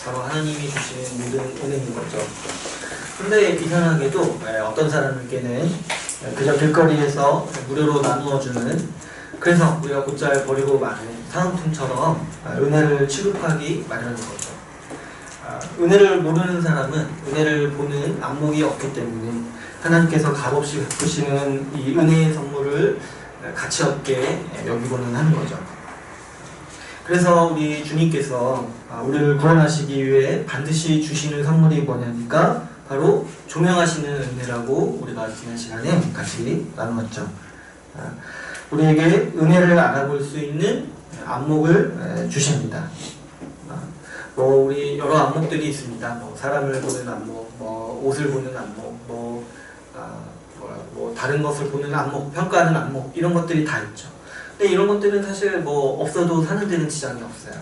바로 하나님이 주시는 모든 은혜인 거죠. 근데 이상하게도 어떤 사람에게는 그저 길거리에서 무료로 나누어주는, 그래서 우리가 곧잘 버리고 마는 사은품처럼 은혜를 취급하기 마련인 거죠. 은혜를 모르는 사람은 은혜를 보는 안목이 없기 때문에 하나님께서 값없이 베푸시는 이 은혜의 선물을 가치 없게 여기고는 하는 거죠. 그래서 우리 주님께서 우리를 구원하시기 위해 반드시 주시는 선물이 뭐냐니까 바로 조명하시는 은혜라고 우리가 지난 시간에 같이 나누었죠. 우리에게 은혜를 알아볼 수 있는 안목을 주십니다. 우리 여러 안목들이 있습니다. 사람을 보는 안목, 옷을 보는 안목, 다른 것을 보는 안목, 평가하는 안목, 이런 것들이 다 있죠. 근데 이런 것들은 사실 없어도 사는 데는 지장이 없어요.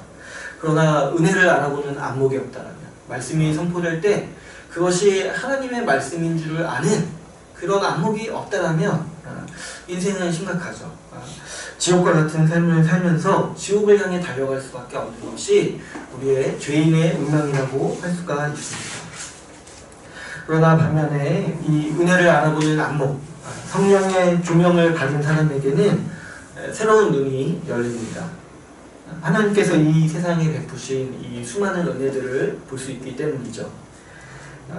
그러나 은혜를 알아보는 안목이 없다라면, 말씀이 선포될 때 그것이 하나님의 말씀인 줄을 아는 그런 안목이 없다라면 인생은 심각하죠. 지옥과 같은 삶을 살면서 지옥을 향해 달려갈 수밖에 없는 것이 우리의 죄인의 운명이라고 할 수가 있습니다. 그러나 반면에 이 은혜를 알아보는 안목, 성령의 조명을 받은 사람에게는 새로운 눈이 열립니다. 하나님께서 이 세상에 베푸신 이 수많은 은혜들을 볼 수 있기 때문이죠.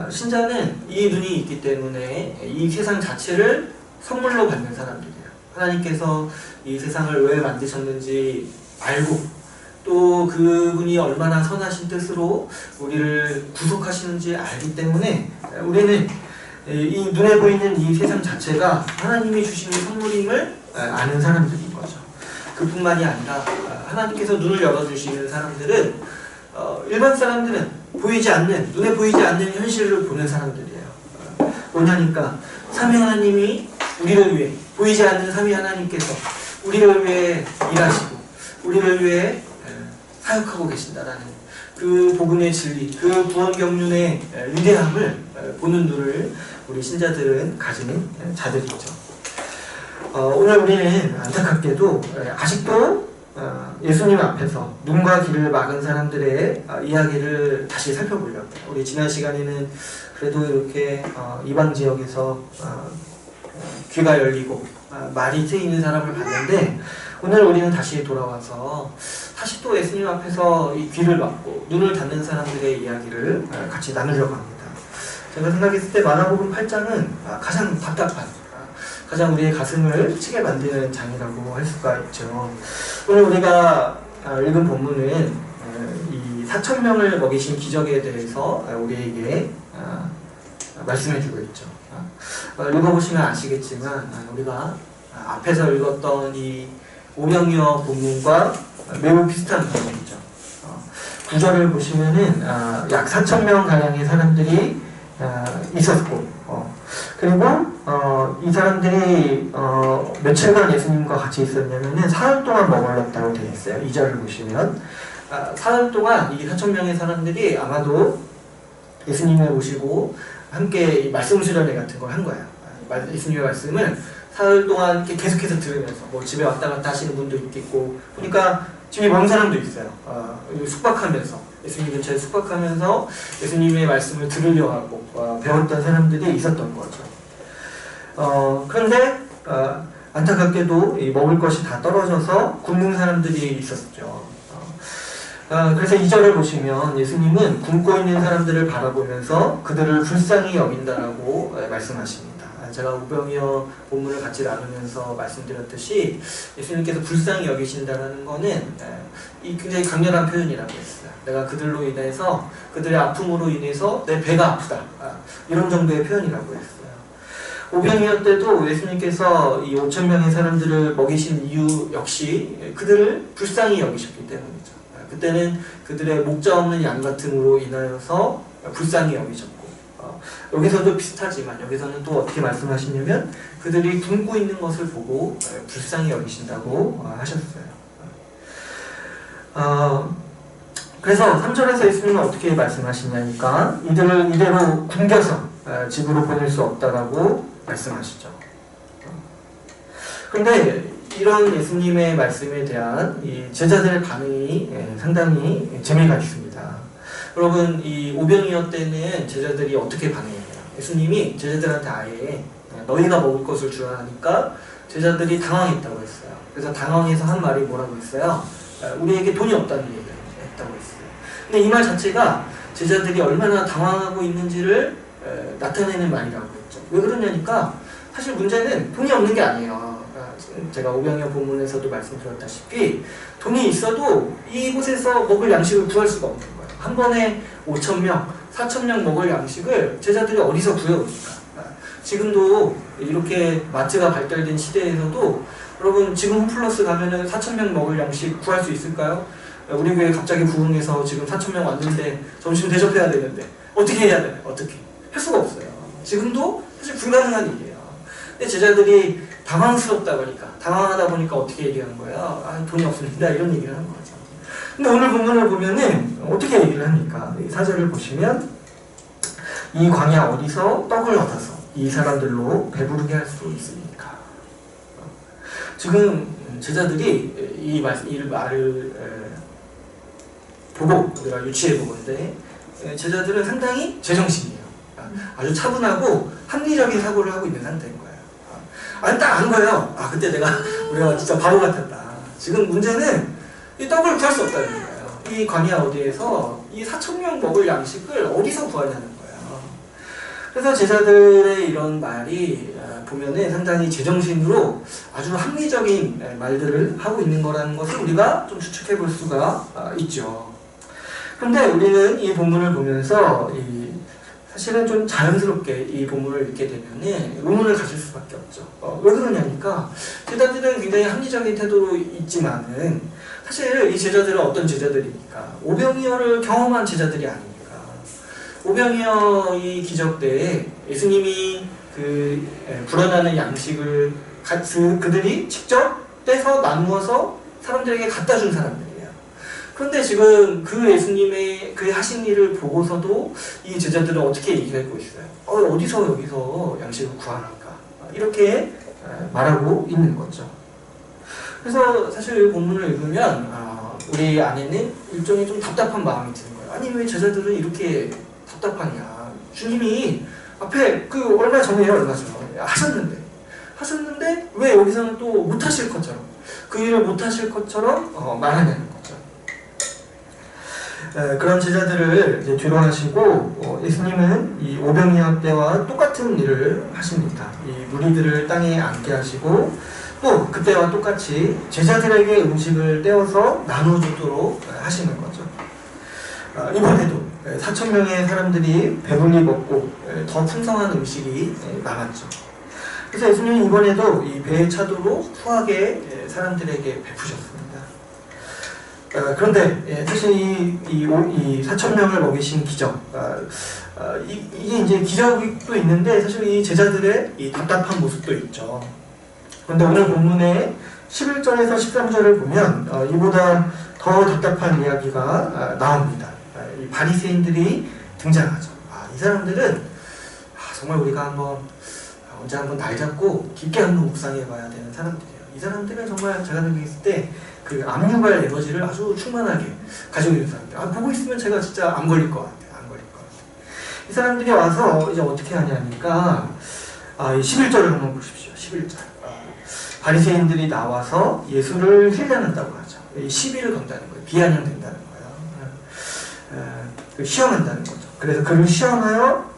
신자는 이 눈이 있기 때문에 이 세상 자체를 선물로 받는 사람들이에요. 하나님께서 이 세상을 왜 만드셨는지 알고, 또 그분이 얼마나 선하신 뜻으로 우리를 구속하시는지 알기 때문에 우리는 이 눈에 보이는 이 세상 자체가 하나님이 주시는 선물임을 아는 사람들인 거죠. 그뿐만이 아니라 하나님께서 눈을 열어주시는 사람들은 일반 사람들은 눈에 보이지 않는 현실을 보는 사람들이에요. 뭐냐니까 삼위 하나님이 우리를 위해, 보이지 않는 삼위 하나님께서 우리를 위해 일하시고 우리를 위해 사역하고 계신다라는 그 복음의 진리, 그 구원 경륜의 위대함을 보는 눈을 우리 신자들은 가지는 자들이죠. 오늘 우리는 안타깝게도 아직도 예수님 앞에서 눈과 귀를 막은 사람들의 이야기를 다시 살펴보려고 해요. 우리 지난 시간에는 그래도 이렇게 이방 지역에서 귀가 열리고 말이 트이는 사람을 봤는데, 오늘 우리는 다시 돌아와서 다시 또 예수님 앞에서 이 귀를 막고 눈을 닫는 사람들의 이야기를 같이 나누려고 합니다. 제가 생각했을 때 마가복음 8장은 가장 답답한, 가장 우리의 가슴을 치게 만드는 장이라고 할 수가 있죠. 오늘 우리가 읽은 본문은 이 4,000명을 먹이신 기적에 대해서 우리에게 말씀해주고 있죠. 읽어보시면 아시겠지만 우리가 앞에서 읽었던 이 오병이어 본문과 매우 비슷한 본문이죠. 구절을 보시면은 약 4,000명 가량의 사람들이 있었고, 그리고 이 사람들이 며칠간 예수님과 같이 있었냐면은 사흘 동안 머물렀다고 되어 있어요. 2절을 보시면 사흘 동안 이 4,000명의 사람들이 아마도 예수님을 모시고 함께 말씀 수련회 같은 걸 한 거예요. 예수님의 말씀을 사흘 동안 계속해서 들으면서, 집에 왔다 갔다 하시는 분도 있겠고, 보니까 집이 먼 사람도 있어요. 숙박하면서, 예수님 근처에 숙박하면서 예수님의 말씀을 들으려 하고 배웠던 사람들이 있었던 거죠. 그런데 안타깝게도 먹을 것이 다 떨어져서 굶는 사람들이 있었죠. 그래서 2절을 보시면 예수님은 굶고 있는 사람들을 바라보면서 그들을 불쌍히 여긴다라고 말씀하십니다. 제가 오병이어 본문을 같이 나누면서 말씀드렸듯이 예수님께서 불쌍히 여기신다는 거는 굉장히 강렬한 표현이라고 했어요. 내가 그들로 인해서, 그들의 아픔으로 인해서 내 배가 아프다, 이런 정도의 표현이라고 했어요. 오병이어 때도 예수님께서 이 5,000명의 사람들을 먹이신 이유 역시 그들을 불쌍히 여기셨기 때문이죠. 그때는 그들의 목자 없는 양 같음으로 인하여서 불쌍히 여기셨고, 여기서도 비슷하지만 여기서는 또 어떻게 말씀하시냐면 그들이 굶고 있는 것을 보고 불쌍히 여기신다고 하셨어요. 그래서 3절에서 예수님은 어떻게 말씀하시냐니까 이들을 이대로 굶겨서 집으로 보낼 수 없다라고 말씀하시죠. 그런데 이런 예수님의 말씀에 대한 이 제자들의 반응이 상당히 재미가 있습니다. 여러분 이 오병이어 때는 제자들이 어떻게 반응했나요? 예수님이 제자들한테 아예 너희가 먹을 것을 주라 하니까 제자들이 당황했다고 했어요. 그래서 당황해서 한 말이 뭐라고 했어요? 우리에게 돈이 없다는 얘기를 했다고 했어요. 근데 이 말 자체가 제자들이 얼마나 당황하고 있는지를 나타내는 말이라고 했죠. 왜 그러냐니까 사실 문제는 돈이 없는 게 아니에요. 제가 오병이어 본문에서도 말씀드렸다시피 돈이 있어도 이곳에서 먹을 양식을 구할 수가 없는 거예요. 한 번에 5,000명, 4,000명 먹을 양식을 제자들이 어디서 구해옵니까? 지금도 이렇게 마트가 발달된 시대에서도 여러분 지금 홈플러스 가면은 4,000명 먹을 양식 구할 수 있을까요? 우리 교회 갑자기 부흥해서 지금 4,000명 왔는데 점심 대접해야 되는데 어떻게 해야 되나요? 어떻게? 할 수가 없어요. 지금도 사실 불가능한 일이에요. 근데 제자들이 당황스럽다 보니까 당황하다 보니까 어떻게 얘기하는 거예요? 아, 돈이 없습니다. 이런 얘기를 하는 거죠. 근데 오늘 본문을 보면은 어떻게 얘기를 합니까? 이 4절을 보시면 이 광야 어디서 떡을 얻어서 이 사람들로 배부르게 할 수 있습니까? 지금 제자들이 이 말을 보고 우리가 유추해 보건데 제자들은 상당히 제정신이에요. 아주 차분하고 합리적인 사고를 하고 있는 상태인 거예요. 아니 딱 안 거예요. 아 그때 우리가 진짜 바보 같았다. 지금 문제는 이 떡을 구할 수 없다는 거예요. 이 광야 어디에서 이 4,000명 먹을 양식을 어디서 구하냐는 거예요. 그래서 제자들의 이런 말이 보면은 상당히 제정신으로 아주 합리적인 말들을 하고 있는 거라는 것을 우리가 좀 추측해 볼 수가 있죠. 그런데 우리는 이 본문을 보면서 사실은 좀 자연스럽게 이 본문을 읽게 되면은 의문을 가질 수밖에 없죠. 왜 그러냐니까 제자들은 굉장히 합리적인 태도로 있지만은 사실 이 제자들은 어떤 제자들입니까? 오병이어를 경험한 제자들이 아닙니까? 오병이어 이 기적 때에 예수님이 불어나는 양식을 그들이 직접 떼서 나누어서 사람들에게 갖다 준 사람들이에요. 그런데 지금 그 예수님의 그 하신 일을 보고서도 이 제자들은 어떻게 얘기하고 있어요? 어디서 여기서 양식을 구합니까? 이렇게 말하고 있는 거죠. 그래서 사실 이 본문을 읽으면 우리 안에는 일종의 좀 답답한 마음이 드는 거예요. 아니 왜 제자들은 이렇게 답답하냐? 주님이 앞에 얼마 전에 하셨는데 왜 여기서는 또 못하실 것처럼 그 일을 못하실 것처럼 말하냐는 거죠. 그런 제자들을 이제 뒤로 하시고 예수님은 이 오병이어 때와 똑같은 일을 하십니다. 이 무리들을 땅에 앉게 하시고 또 그때와 똑같이 제자들에게 음식을 떼어서 나눠주도록 하시는 거죠. 이번에도 4,000명의 사람들이 배불리 먹고 더 풍성한 음식이 남았죠. 그래서 예수님은 이번에도 이 배에 차도로 후하게 사람들에게 베푸셨습니다. 그런데 사실 이 4,000명을 먹이신 기적, 이게 이제 기적도 있는데 사실 이 제자들의 이 답답한 모습도 있죠. 그런데 오늘 본문의 11절에서 13절을 보면 이보다 더 답답한 이야기가 나옵니다. 이 바리새인들이 등장하죠. 이 사람들은 정말 우리가 언제 한번 날 잡고 깊게 한번 묵상해봐야 되는 사람들이에요. 이 사람들은 정말 제가 생각했을 때 그 압류발 에너지를 아주 충만하게 가지고 있는 사람들. 보고 있으면 제가 진짜 안 걸릴 것 같아요. 안 걸릴 것 같아요. 이 사람들이 와서 이제 어떻게 하냐니까 이 11절을 한번 보십시오. 11절. 바리새인들이 나와서 예수를 힐난한다고 하죠. 시비를 건다는 거예요. 비아냥된다는 거예요. 시험한다는 거죠. 그래서 그를 시험하여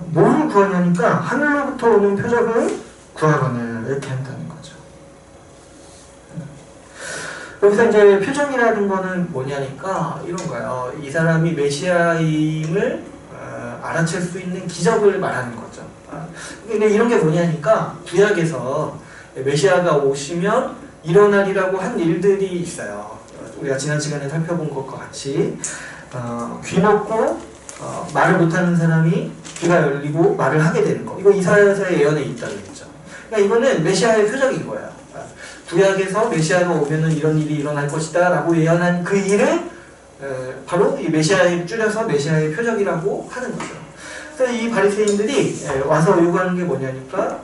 뭘 구하냐니까 하늘로부터 오는 표적을 구하거늘 이렇게 한다는 거죠. 여기서 이제 표적이라는 거는 뭐냐니까 이런 거예요. 이 사람이 메시아임을 알아챌 수 있는 기적을 말하는 거죠. 근데 이런 게 뭐냐니까 구약에서 메시아가 오시면 일어나리라고 한 일들이 있어요. 우리가 지난 시간에 살펴본 것과 같이 귀 먹고 말을 못하는 사람이 귀가 열리고 말을 하게 되는 거. 이거 이사야서의 예언에 있다고 했죠. 그러니까 이거는 메시아의 표적인 거예요. 구약에서 메시아가 오면은 이런 일이 일어날 것이다 라고 예언한 그 일을 바로 이 메시아에 줄여서 메시아의 표적이라고 하는 거죠. 그래서 이 바리새인들이 와서 요구하는 게 뭐냐니까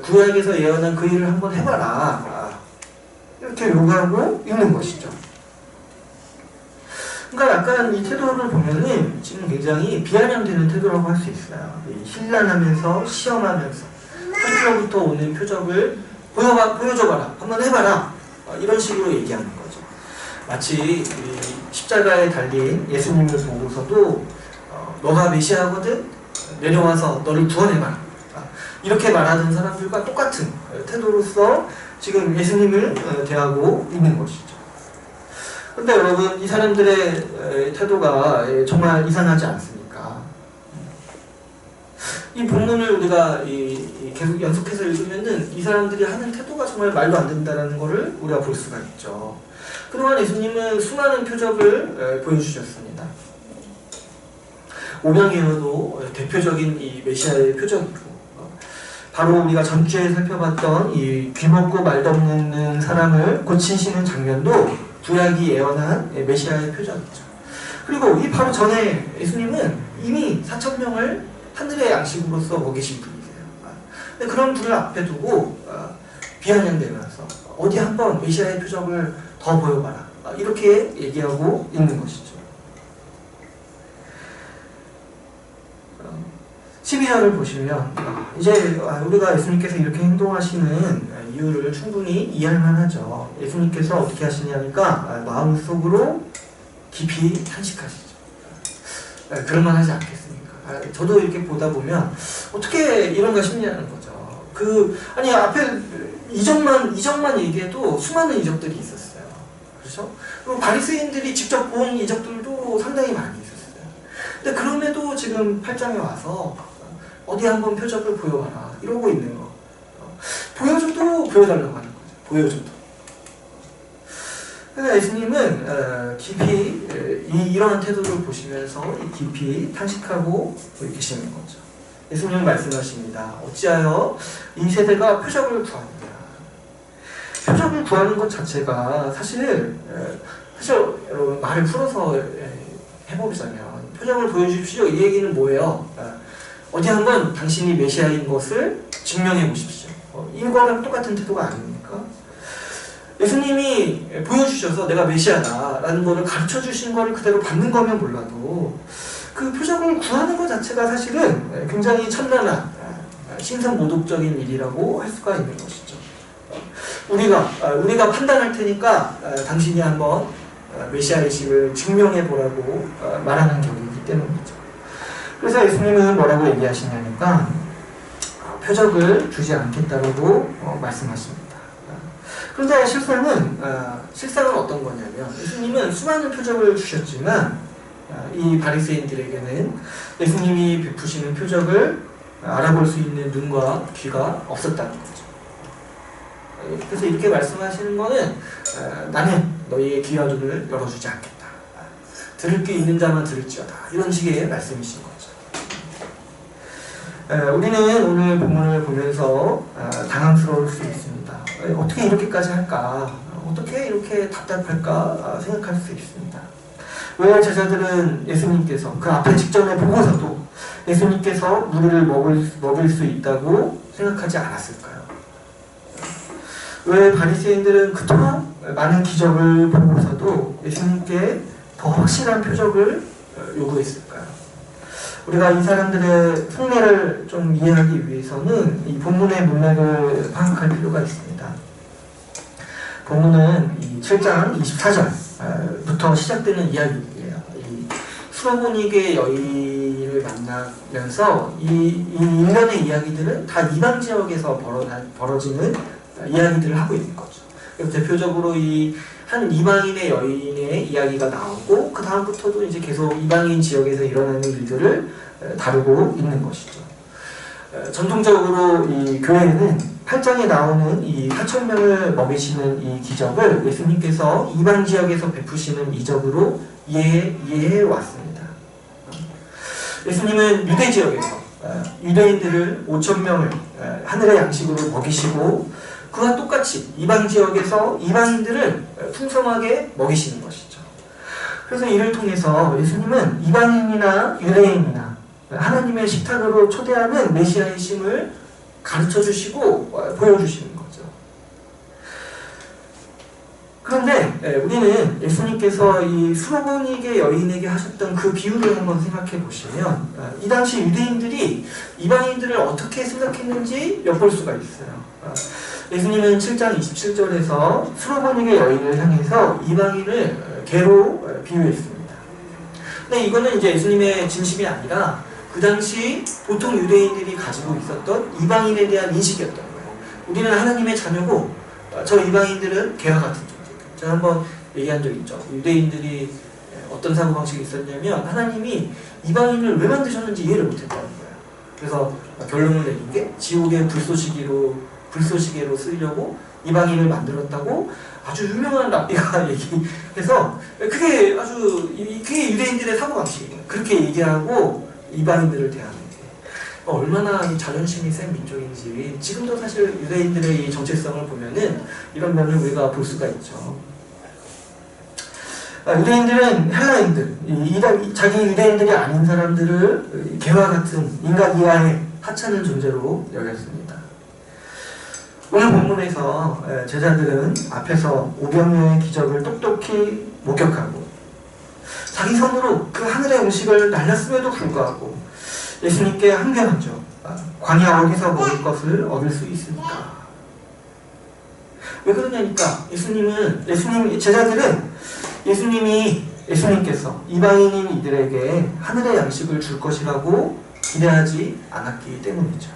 구약에서 예언한 그 일을 한번 해봐라 이렇게 요구하고 있는 것이죠. 그러니까 약간 이 태도를 보면은 지금 굉장히 비아냥되는 태도라고 할 수 있어요. 신란하면서 시험하면서 하늘로부터 오는 표적을 보여줘봐라, 한번 해봐라, 이런 식으로 얘기하는 거죠. 마치 십자가에 달린 예수님을 보고서도 너가 메시아거든, 내려와서 너를 구원해봐라, 이렇게 말하는 사람들과 똑같은 태도로서 지금 예수님을 대하고 있는 것이죠. 근데 여러분, 이 사람들의 태도가 정말 이상하지 않습니까? 이 본문을 우리가 계속 연속해서 읽으면은 이 사람들이 하는 태도가 정말 말도 안 된다는 것을 우리가 볼 수가 있죠. 그동안 예수님은 수많은 표적을 보여주셨습니다. 오병이어도 대표적인 이 메시아의 표적이고, 바로 우리가 전주에 살펴봤던 이 귀먹고 말도 없는 사람을 고치시는 장면도 구약이 예언한 메시아의 표적이죠. 그리고 이 바로 전에 예수님은 이미 4,000명을 하늘의 양식으로서 먹이신 분이세요. 근데 그런 분을 앞에 두고 비아냥대면서 어디 한번 메시아의 표적을 더 보여봐라, 이렇게 얘기하고 있는 것이죠. 12절을 보시면 이제 우리가 예수님께서 이렇게 행동하시는 이유를 충분히 이해할 만하죠. 예수님께서 어떻게 하시냐니까 마음속으로 깊이 탄식하시죠. 그럴만 하지 않겠습니까? 저도 이렇게 보다 보면 어떻게 이런가 싶냐는 거죠. 아니 앞에 이적만 얘기해도 수많은 이적들이 있었어요. 그렇죠? 그리고 바리새인들이 직접 본 이적들도 상당히 많이 있었어요. 근데 그럼에도 지금 8장에 와서 어디 한번 표적을 보여봐라, 이러고 있는 거. 보여줘도 보여달라고 하는 거죠. 보여줘도. 그래서 예수님은 깊이 이러한 태도를 보시면서 깊이 탄식하고 계시는 거죠. 예수님은 말씀하십니다. 어찌하여 이 세대가 표적을 구하느냐. 표적을 구하는 것 자체가 사실 여러분 말을 풀어서 해보자면 표적을 보여주십시오, 이 얘기는 뭐예요? 어디 한번 당신이 메시아인 것을 증명해 보십시오. 이거랑 똑같은 태도가 아닙니까? 예수님이 보여주셔서 내가 메시아다라는 것을 가르쳐 주신 것을 그대로 받는 거면 몰라도 그 표적을 구하는 것 자체가 사실은 굉장히 천만한 신선모독적인 일이라고 할 수가 있는 것이죠. 우리가 판단할 테니까 당신이 한번 메시아의심을 증명해 보라고 말하는 격이기 때문이죠. 그래서 예수님은 뭐라고 얘기하시냐니까 표적을 주지 않겠다고 말씀하십니다. 그런데 실상은 어떤 거냐면 예수님은 수많은 표적을 주셨지만 이 바리새인들에게는 예수님이 베푸시는 표적을 알아볼 수 있는 눈과 귀가 없었다는 거죠. 그래서 이렇게 말씀하시는 거는 나는 너희의 귀와 눈을 열어주지 않겠다. 들을 게 있는 자만 들을지어다. 이런 식의 말씀이신 거죠. 우리는 오늘 본문을 보면서 당황스러울 수 있습니다. 어떻게 이렇게까지 할까? 어떻게 이렇게 답답할까? 생각할 수 있습니다. 왜 제자들은 예수님께서 그 앞에 직전에 보고서도 예수님께서 우리를 먹일 수 있다고 생각하지 않았을까요? 왜 바리새인들은 그토록 많은 기적을 보고서도 예수님께 더 확실한 표적을 요구했을까요? 우리가 이 사람들의 속내를 좀 이해하기 위해서는 이 본문의 문맥을 파악할 필요가 있습니다. 본문은 이 7장 24절부터 시작되는 이야기예요. 이 수로보니게 여인을 만나면서 이 일련의 이야기들은 다 이방 지역에서 벌어지는 이야기들을 하고 있는 거죠. 그래서 대표적으로 이 한 이방인의 여인의 이야기가 나오고 그 다음부터도 이제 계속 이방인 지역에서 일어나는 일들을 다루고 있는 것이죠. 전통적으로 이 교회는 8장에 나오는 이 4,000명을 먹이시는 이 기적을 예수님께서 이방 지역에서 베푸시는 이적으로 이해해 왔습니다. 예수님은 유대 지역에서 유대인들을 5,000명을 하늘의 양식으로 먹이시고 그와 똑같이 이방 지역에서 이방인들을 풍성하게 먹이시는 것이죠. 그래서 이를 통해서 예수님은 이방인이나 유대인이나 하나님의 식탁으로 초대하는 메시아의 심을 가르쳐 주시고 보여주시는 거죠. 그런데 우리는 예수님께서 이 수로보니게 여인에게 하셨던 그 비유를 한번 생각해 보시면 이 당시 유대인들이 이방인들을 어떻게 생각했는지 엿볼 수가 있어요. 예수님은 7장 27절에서 수로보니게 여인을 향해서 이방인을 개로 비유했습니다. 근데 이거는 이제 예수님의 진심이 아니라 그 당시 보통 유대인들이 가지고 있었던 이방인에 대한 인식이었던 거예요. 우리는 하나님의 자녀고 저 이방인들은 개와 같은 존재. 제가 한번 얘기한 적 있죠. 유대인들이 어떤 사고방식이 있었냐면 하나님이 이방인을 왜 만드셨는지 이해를 못했다는 거예요. 그래서 결론을 내린 게 지옥의 불쏘시개로 쓰려고 이방인을 만들었다고 아주 유명한 랍비가 얘기해서 그게 유대인들의 사고방식이에요. 그렇게 얘기하고 이방인들을 대하는 게 얼마나 자존심이 센 민족인지 지금도 사실 유대인들의 이 정체성을 보면은 이런 면을 우리가 볼 수가 있죠. 유대인들은 헬라인들, 자기 유대인들이 아닌 사람들을 개와 같은 인간 이하의 하찮은 존재로 여겼습니다. 오늘 본문에서 제자들은 앞에서 500명의 기적을 똑똑히 목격하고 자기 손으로 그 하늘의 음식을 날렸음에도 불구하고 예수님께 항변하죠. 광야 어디서 먹을 것을 얻을 수 있습니까? 왜 그러냐니까 제자들은 예수님께서 이방인인 이들에게 하늘의 양식을 줄 것이라고 기대하지 않았기 때문이죠.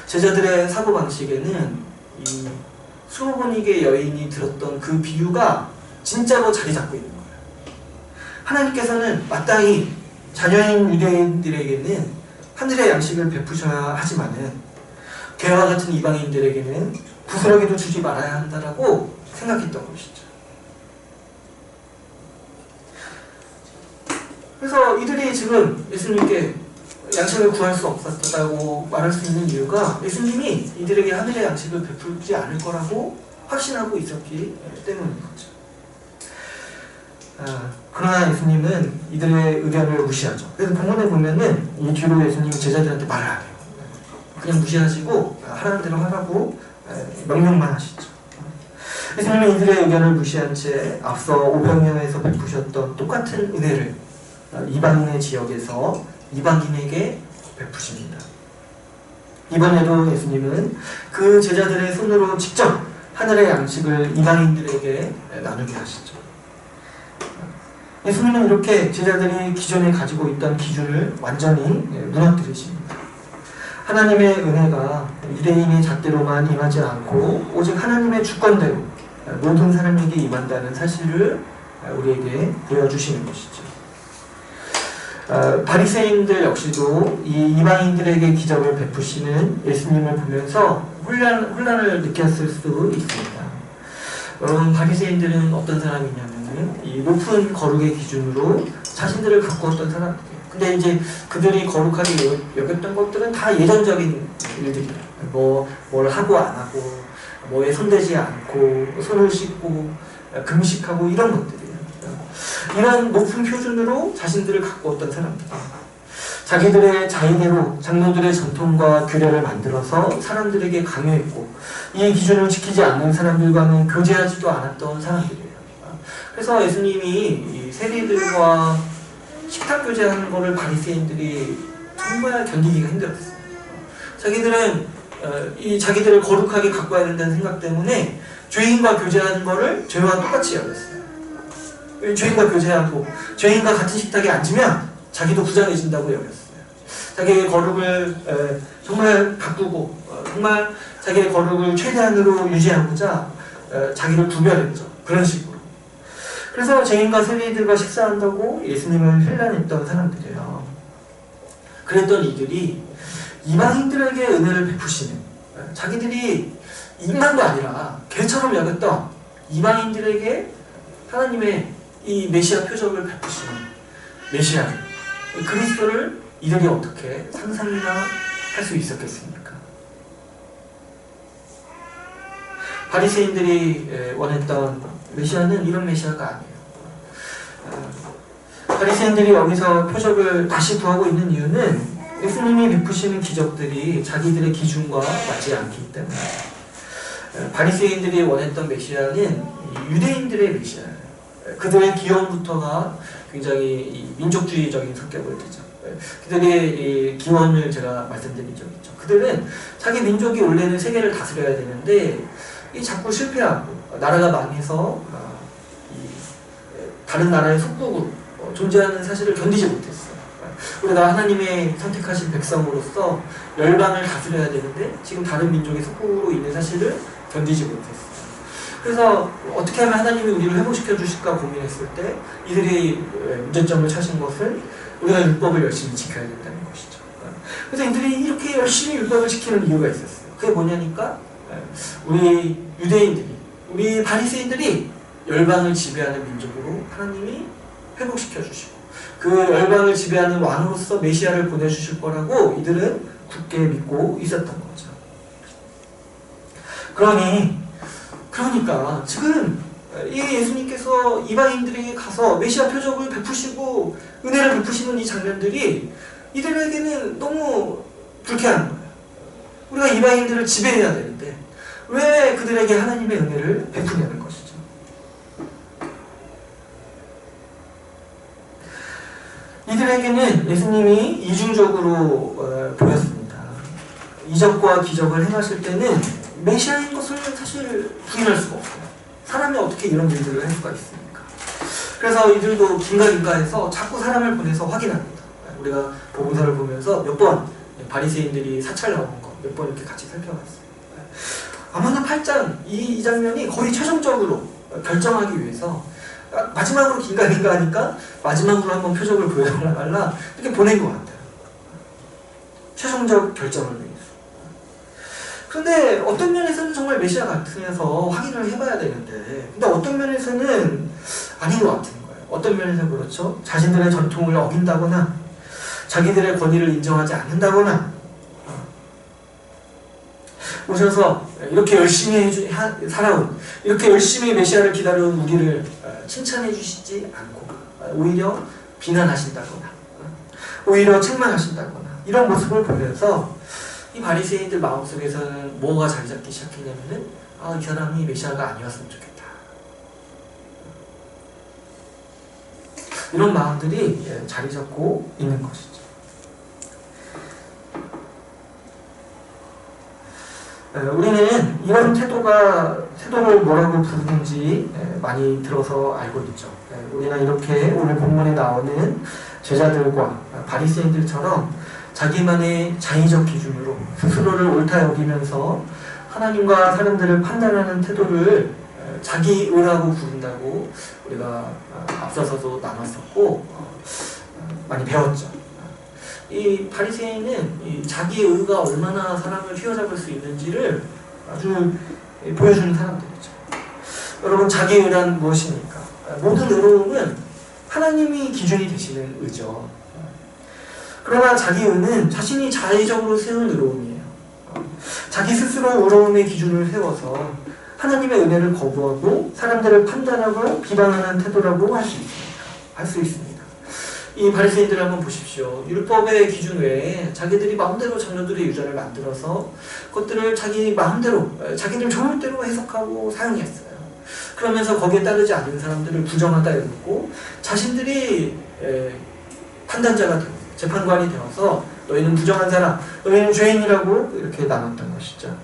제자들의 사고방식에는 이 수로보니게 여인이 들었던 그 비유가 진짜로 자리 잡고 있는 거예요. 하나님께서는 마땅히 자녀인 유대인들에게는 하늘의 양식을 베푸셔야 하지만은 개와 같은 이방인들에게는 부스러기도 주지 말아야 한다라고 생각했던 것이죠. 그래서 이들이 지금 예수님께 양식을 구할 수 없었다고 말할 수 있는 이유가 예수님이 이들에게 하늘의 양식을 베풀지 않을 거라고 확신하고 있었기 때문인 거죠. 그러나 예수님은 이들의 의견을 무시하죠. 그래서 본문에 보면은 이 뒤로 예수님은 제자들한테 말을 안 해요. 그냥 무시하시고 하라는 대로 하라고 명령만 하시죠. 예수님은 이들의 의견을 무시한 채 앞서 500명에서 베푸셨던 똑같은 은혜를 이방인의 지역에서 이방인에게 베푸십니다. 이번에도 예수님은 그 제자들의 손으로 직접 하늘의 양식을 이방인들에게 나누게 하시죠. 예수님은 이렇게 제자들이 기존에 가지고 있던 기준을 완전히 무너뜨리십니다. 하나님의 은혜가 유대인의 잣대로만 임하지 않고 오직 하나님의 주권대로 모든 사람에게 임한다는 사실을 우리에게 보여주시는 것이죠. 바리새인들 역시도 이 이방인들에게 기적을 베푸시는 예수님을 보면서 혼란을 느꼈을 수도 있습니다. 여러분, 바리새인들은 어떤 사람이냐면은 이 높은 거룩의 기준으로 자신들을 가꾸었던 사람들이에요. 근데 이제 그들이 거룩하게 여겼던 것들은 다 예전적인 일들이에요. 뭘 하고 안 하고, 뭐에 손대지 않고, 손을 씻고, 금식하고 이런 것들이에요. 이런 높은 표준으로 자신들을 가꾸었던 사람들. 자기들의 자의대로 장로들의 전통과 규례를 만들어서 사람들에게 강요했고 이 기준을 지키지 않는 사람들과는 교제하지도 않았던 사람들이에요. 그래서 예수님이 이 세리들과 식탁 교제하는 것을 바리새인들이 정말 견디기가 힘들었어요. 자기들은 자기들을 거룩하게 가꿔야 된다는 생각 때문에 죄인과 교제하는 것을 죄와 똑같이 여겼어요. 죄인과 교제하고 죄인과 같은 식탁에 앉으면 자기도 부정해진다고 여겼어요. 자기의 거룩을 정말 가꾸고 정말 자기의 거룩을 최대한으로 유지하고자 자기를 구별했죠. 그런 식으로. 그래서 죄인과 세리들과 식사한다고 예수님을 힐난했던 사람들이에요. 그랬던 이들이 이방인들에게 은혜를 베푸시는 자기들이 인간도 아니라 개처럼 여겼던 이방인들에게 하나님의 이 메시아 표적을 베푸시는 메시아를 그리스도를 이들이 어떻게 상상이나 할 수 있었겠습니까? 바리새인들이 원했던 메시아는 이런 메시아가 아니에요. 바리새인들이 여기서 표적을 다시 구하고 있는 이유는 예수님이 베푸시는 기적들이 자기들의 기준과 맞지 않기 때문에 바리새인들이 원했던 메시아는 유대인들의 메시아예요. 그들의 기원부터가 굉장히 민족주의적인 성격을 띠죠. 그들의 기원을 제가 말씀드린 적이 있죠. 그들은 자기 민족이 원래는 세계를 다스려야 되는데 자꾸 실패하고 나라가 망해서 다른 나라의 속국으로 존재하는 사실을 견디지 못했어요. 우리가 하나님의 선택하신 백성으로서 열방을 다스려야 되는데 지금 다른 민족의 속국으로 있는 사실을 견디지 못했어요. 그래서 어떻게 하면 하나님이 우리를 회복시켜 주실까 고민했을 때 이들이 문제점을 찾은 것은 우리가 율법을 열심히 지켜야 된다는 것이죠. 그래서 이들이 이렇게 열심히 율법을 지키는 이유가 있었어요. 그게 뭐냐니까 우리 유대인들이, 우리 바리새인들이 열방을 지배하는 민족으로 하나님이 회복시켜 주시고 그 열방을 지배하는 왕으로서 메시아를 보내주실 거라고 이들은 굳게 믿고 있었던 거죠. 그러니까 지금 이 예수님께서 이방인들에게 가서 메시아 표적을 베푸시고 은혜를 베푸시는 이 장면들이 이들에게는 너무 불쾌한 거예요. 우리가 이방인들을 지배해야 되는데 왜 그들에게 하나님의 은혜를 베푸냐는 것이죠. 이들에게는 예수님이 이중적으로 보였습니다. 이적과 기적을 행하실 때는 메시아인 것을 사실 부인할 수가 없어요. 사람이 어떻게 이런 일들을 할 수가 있습니까? 그래서 이들도 긴가민가해서 자꾸 사람을 보내서 확인합니다. 우리가 복음서를 보면서 몇 번 바리새인들이 사찰 나오는 거 몇 번 이렇게 같이 살펴봤어요. 아마도 8장 이 장면이 거의 최종적으로 결정하기 위해서 마지막으로 긴가민가하니까 마지막으로 한번 표적을 보여달라 말라 이렇게 보낸 것 같아요. 최종적 결정을 위해서. 그런데 어떤 면에서는 정말 메시아 같으면서 확인을 해봐야 되는데 근데 어떤 면에서는 아닌 것 같은 거예요. 어떤 면에서 그렇죠. 자신들의 전통을 어긴다거나 자기들의 권위를 인정하지 않는다거나 오셔서 이렇게 열심히 살아온 이렇게 열심히 메시아를 기다려온 우리를 칭찬해 주시지 않고 오히려 비난하신다거나 오히려 책망하신다거나 이런 모습을 보면서 이 바리새인들 마음속에서는 뭐가 자리 잡기 시작했냐면은 이 사람이 메시아가 아니었으면 좋겠다. 이런 마음들이 자리 잡고 있는 것이죠. 우리는 이런 태도를 뭐라고 부르는지 많이 들어서 알고 있죠. 우리는 이렇게 오늘 본문에 나오는 제자들과 바리새인들처럼 자기만의 자의적 기준으로 스스로를 옳다 여기면서 하나님과 사람들을 판단하는 태도를 자기의라고 부른다고 우리가 앞서서도 나눴었고 많이 배웠죠. 이 바리새인은 이 자기의가 얼마나 사람을 휘어잡을 수 있는지를 아주 보여주는 사람들이죠. 여러분 자기의란 무엇입니까? 모든 의로움은 하나님이 기준이 되시는 의죠. 그러나 자기의는 자신이 자의적으로 세운 의로움이에요. 자기 스스로 의로움의 기준을 세워서 하나님의 은혜를 거부하고 사람들을 판단하고 비방하는 태도라고 할 수 있습니다. 이 바리새인들을 한번 보십시오. 율법의 기준 외에 자기들이 마음대로 장로들의 유전을 만들어서 그것들을 자기 마음대로 자기들 좋을 대로 해석하고 사용했어요. 그러면서 거기에 따르지 않는 사람들을 부정하다 이러고 자신들이 판단자가 되고 재판관이 되어서 너희는 부정한 사람, 너희는 죄인이라고 이렇게 나눴던 것이죠.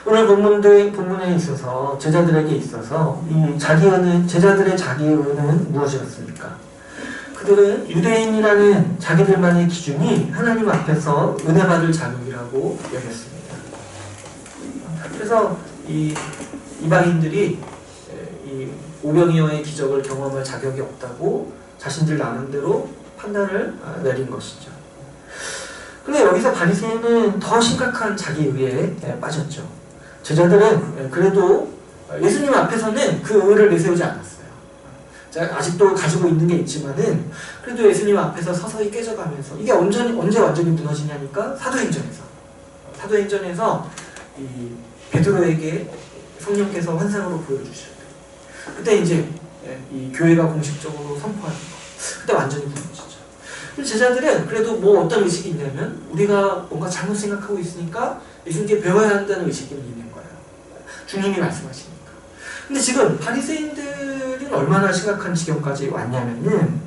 오늘 본문에 있어서 제자들에게 있어서 이 제자들의 자기의는 무엇이었습니까? 그들은 유대인이라는 자기들만의 기준이 하나님 앞에서 은혜 받을 자격이라고 여겼습니다. 그래서 이 이방인들이 이 오병이어의 기적을 경험할 자격이 없다고 자신들 나름대로 판단을 내린 것이죠. 그런데 여기서 바리새인은 더 심각한 자기의에 빠졌죠. 제자들은 그래도 예수님 앞에서는 그 의를 내세우지 않았어요. 아직도 가지고 있는 게 있지만은 그래도 예수님 앞에서 서서히 깨져가면서 이게 언제 완전히 무너지냐니까 사도행전에서 이 베드로에게 성령께서 환상으로 보여주실 때 그때 이제 이 교회가 공식적으로 선포하는 거 그때 완전히 무너지죠. 제자들은 그래도 뭐 어떤 의식이 있냐면 우리가 뭔가 잘못 생각하고 있으니까 예수님께 배워야 한다는 의식이 있는 거예요. 주님이 말씀하시니까. 근데 지금 바리새인들은 얼마나 심각한 지경까지 왔냐면은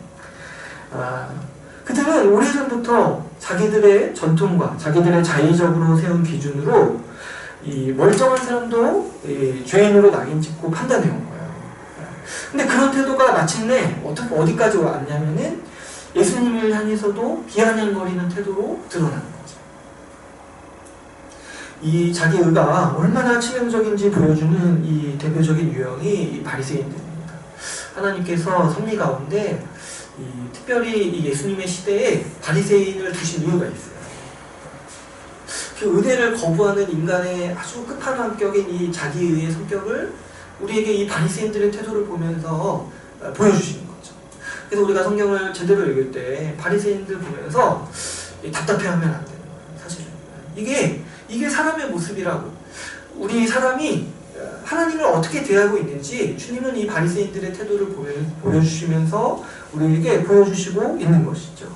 그들은 오래전부터 자기들의 전통과 자기들의 자의적으로 세운 기준으로 이 멀쩡한 사람도 죄인으로 낙인 찍고 판단해 온 거예요. 근데 그런 태도가 마침내 어디까지 왔냐면은 예수님을 향해서도 비아냥거리는 태도로 드러나는 거죠. 이 자기 의가 얼마나 치명적인지 보여주는 이 대표적인 유형이 이 바리새인들입니다. 하나님께서 섭리 가운데 특별히 이 예수님의 시대에 바리새인을 두신 이유가 있어요. 그 은혜를 거부하는 인간의 아주 끝판왕격인 이 자기의의 성격을 우리에게 이 바리새인들의 태도를 보면서 보여주시는 거죠. 그래서 우리가 성경을 제대로 읽을 때 바리새인들 보면서 답답해하면 안 되는 거예요. 사실은 이게 사람의 모습이라고. 우리 사람이 하나님을 어떻게 대하고 있는지 주님은 이 바리새인들의 태도를 보여주시면서 우리에게 보여주시고 있는 것이죠.